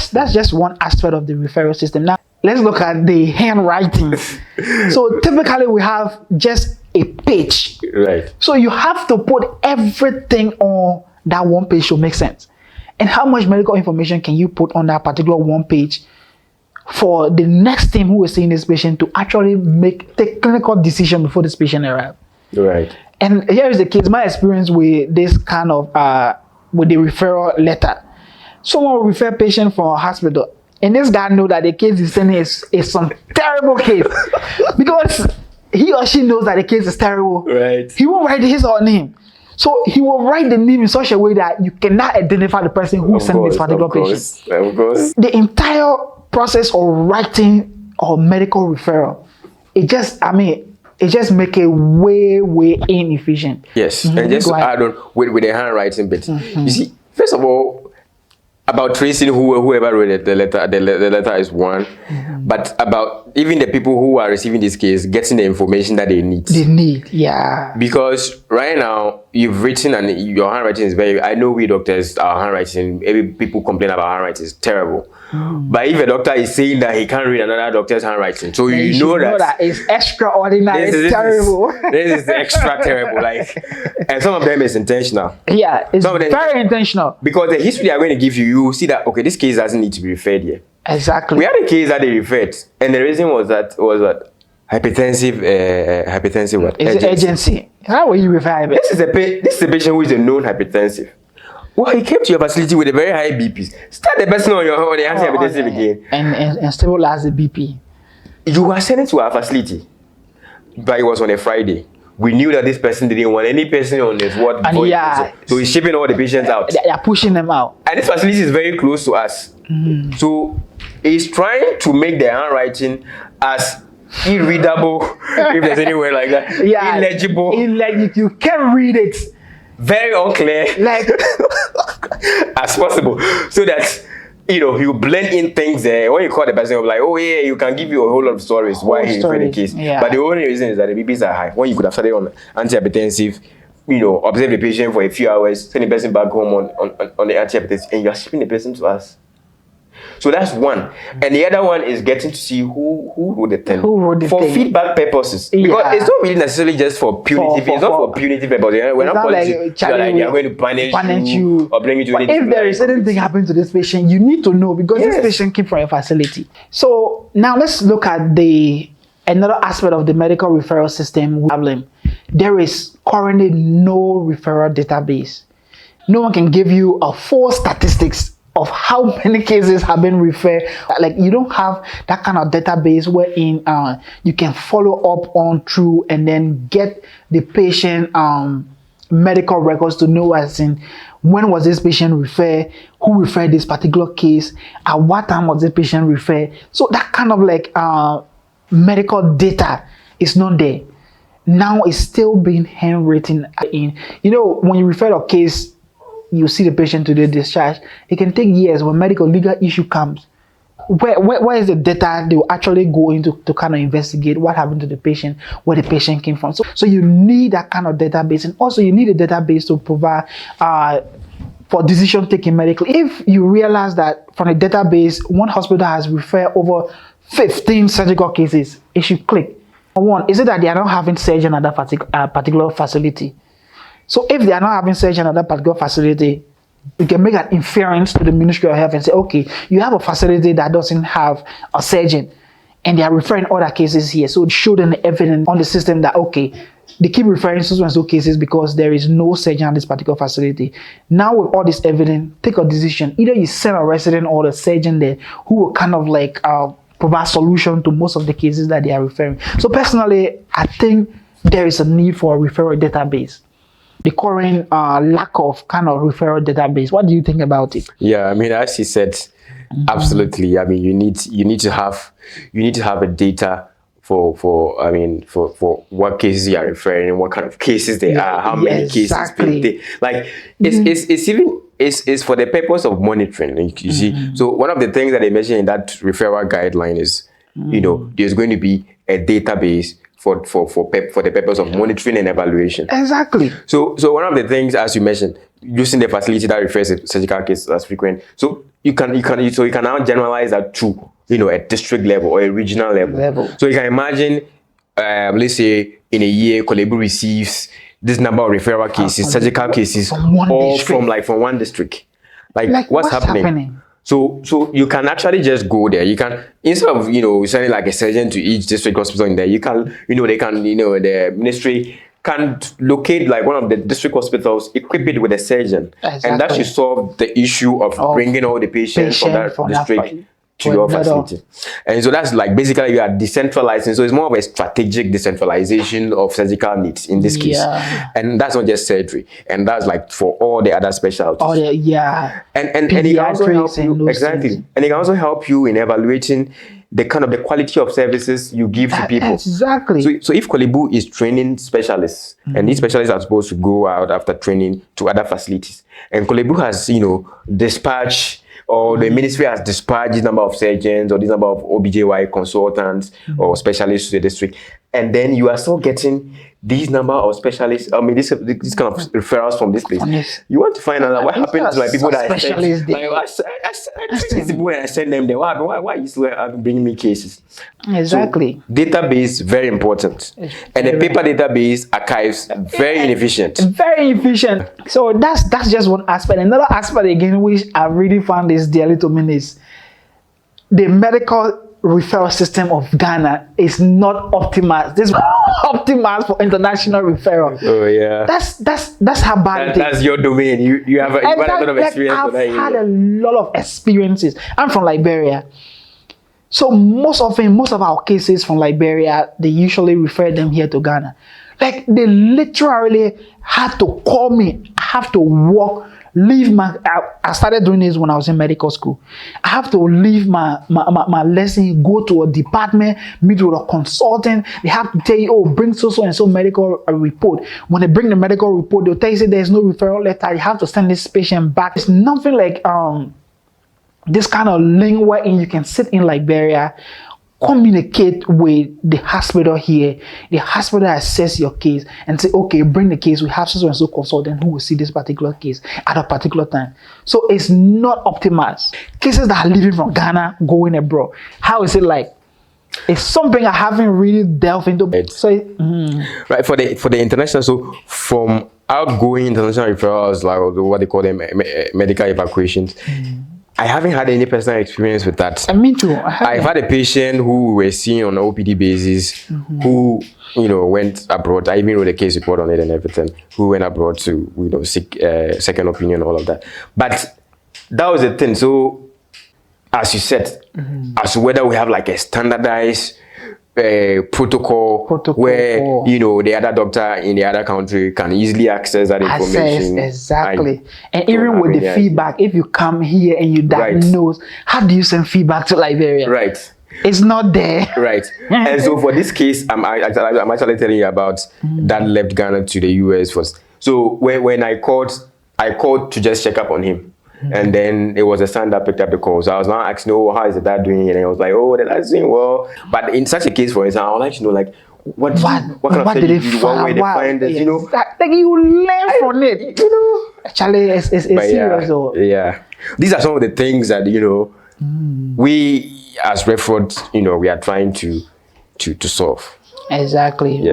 that's just one aspect of the referral system. Now let's look at the handwriting. So typically we have just a page. Right. So you have to put everything on that one page to make sense. And how much medical information can you put on that particular one page for the next team who is seeing this patient to actually take clinical decision before this patient arrives? Right. And here is the case, my experience with this kind of, with the referral letter. Someone will refer patient from a hospital, and this guy know that the case he's sending is some terrible case. Because he or she knows that the case is terrible. Right. He won't write his or name. So he will write the name in such a way that you cannot identify the person who sent this particular patient. Of course. The entire process of writing or medical referral, it just make it way inefficient. Yes, and just to add on with the handwriting bit. You see, first of all, about tracing whoever wrote the letter is one, but about even the people who are receiving this case getting the information that they need. Yeah. Because right now you've written and your handwriting is very. I know we doctors, our handwriting. Every people complain about handwriting is terrible. But if a doctor is saying that he can't read another doctor's handwriting, so then you know that it's extraordinary, it's terrible. This is extra terrible, and some of them is intentional. Yeah, it's very intentional. Because the history they are going to give you, you will see that okay, this case doesn't need to be referred here. Exactly. We had a case that they referred, and the reason was what hypertensive what? It's urgency. How will you refer it? This is a patient who is a known hypertensive. Well, he came to your facility with a very high BP. Start the person on the antihypertensive again. And stabilize the BP. You were sent to our facility, but it was on a Friday. We knew that this person didn't want any person on his ward. So he's shipping all the patients out. They are pushing them out. And this facility is very close to us. So he's trying to make the handwriting as irreadable, if there's any word like that. Yeah. Illegible. You can't read it. Very unclear. As possible. So that you blend in things there. When you call the person, you're like, oh yeah, you can give you a whole lot of stories why he's in the case. Yeah. But the only reason is that the BPs are high. When you could have started on antihypertensive, observe the patient for a few hours, send the person back home on the antihypertensive, and you're shipping the person to us. So that's one. And the other one is getting to see who wrote the thing. Who wrote the for thing. feedback purposes. Yeah. Because it's not really necessarily just for punitive. It's not for punitive purposes. We're not calling you like they are going to punish you or bring you to but if there is anything happening to this patient, you need to know because this patient came from a facility. So now let's look at another aspect of the medical referral system problem. There is currently no referral database. No one can give you a full statistics of how many cases have been referred. Like you don't have that kind of database wherein you can follow up on through and then get the patient medical records to know as in when was this patient referred, who referred this particular case, at what time was this patient referred. So that kind of medical data is not there. Now it's still being handwritten in. When you refer a case, you see the patient to the discharge. It can take years when medical legal issue comes. Where is the data they will actually go into to kind of investigate what happened to the patient, where the patient came from. So you need that kind of database, and also you need a database to provide for decision taking medically. If you realize that from the database, one hospital has referred over 15 surgical cases, it should click. One, is it that they are not having surgery at that particular facility? So if they are not having surgery at that particular facility, you can make an inference to the Ministry of Health and say, okay, you have a facility that doesn't have a surgeon and they are referring other cases here. So show them the evidence on the system that, okay, they keep referring to so cases because there is no surgeon at this particular facility. Now with all this evidence, take a decision. Either you send a resident or a surgeon there who will kind of provide solution to most of the cases that they are referring. So personally, I think there is a need for a referral database. The current lack of kind of referral database. What do you think about it? Yeah, I mean, as you said, absolutely. I mean, you need to have a data for what cases you are referring, what kind of cases they are, how many cases it's for the purpose of monitoring. You see, so one of the things that they mentioned in that referral guideline is, there's going to be a database for the purpose of monitoring and evaluation. Exactly. So one of the things, as you mentioned, using the facility that refers to surgical cases as frequent. So you can now generalize that to a district level or a regional level. So you can imagine, let's say in a year, Kolebu receives this number of referral cases, surgical cases, from one district. Like what's happening? So you can actually just go there. You can, instead of sending like a surgeon to each district hospital in there, you can the ministry can locate like one of the district hospitals, equip it with a surgeon, and that should solve the issue of bringing all the patients from that district to your facility. And so that's like basically you are decentralizing. So it's more of a strategic decentralization of surgical needs in this case. And that's not just surgery. And that's like for all the other specialties. And it can also help you exactly. And it can also help you in evaluating the quality of services you give to people. Exactly. So if Kolebu is training specialists, and these specialists are supposed to go out after training to other facilities, and Kolebu has dispatched, or the ministry has dispatched this number of surgeons or this number of OBGY consultants or specialists to the district, and then you are still getting these number of specialists, this kind of referrals from this place. You want to find out what happened to people that I send. I send them there. Why you still bringing me cases? Exactly. So, database very important, and the paper database archives very inefficient. Very efficient. So that's just one aspect. Another aspect again, which I really found is dearly to me, is the medical referral system of Ghana is not optimized. This is optimized for international referral. Oh yeah. That's how bad it is. That's your domain. You have a lot of experience. I've had a lot of experiences. I'm from Liberia. So most of our cases from Liberia, they usually refer them here to Ghana. Like they literally had to call me. I have to walk. I started doing this when I was in medical school. I have to leave my lesson, go to a department, meet with a consultant. They have to tell you, oh, bring so and so medical report. When they bring the medical report, they'll tell you there's no referral letter. You have to send this patient back. It's nothing like this kind of link wherein you can sit in Liberia, communicate with the hospital here. The hospital assess your case and say, okay, bring the case. We have so and so consultant who will see this particular case at a particular time. So it's not optimized. Cases that are leaving from Ghana going abroad. How is it like? It's something I haven't really delved into. Right, for the international, so from outgoing international referrals, like what they call them, medical evacuations, I haven't had any personal experience with that. Me too. I've had a patient who we were seeing on an OPD basis, who went abroad. I even wrote a case report on it and everything. Who went abroad to seek second opinion, all of that. But that was the thing. So, as you said, as to whether we have like a standardized protocol where the other doctor in the other country can easily access that information. Exactly. And even with the feedback, if you come here and you diagnose, how do you send feedback to Liberia? Right. It's not there. Right. And so for this case, I'm actually telling you about that left Ghana to the US first. So when I called to just check up on him. And then it was a son that picked up the call. So I was now asking, oh, how is the dad doing? And I was like, oh, the dad's doing well. But in such a case, for example, I would like to know, like, what kind of did they find? What way they find it, Like you learn from it, Actually, it's serious. Yeah. These are some of the things that, we as Referral, we are trying to solve. Exactly. Yeah.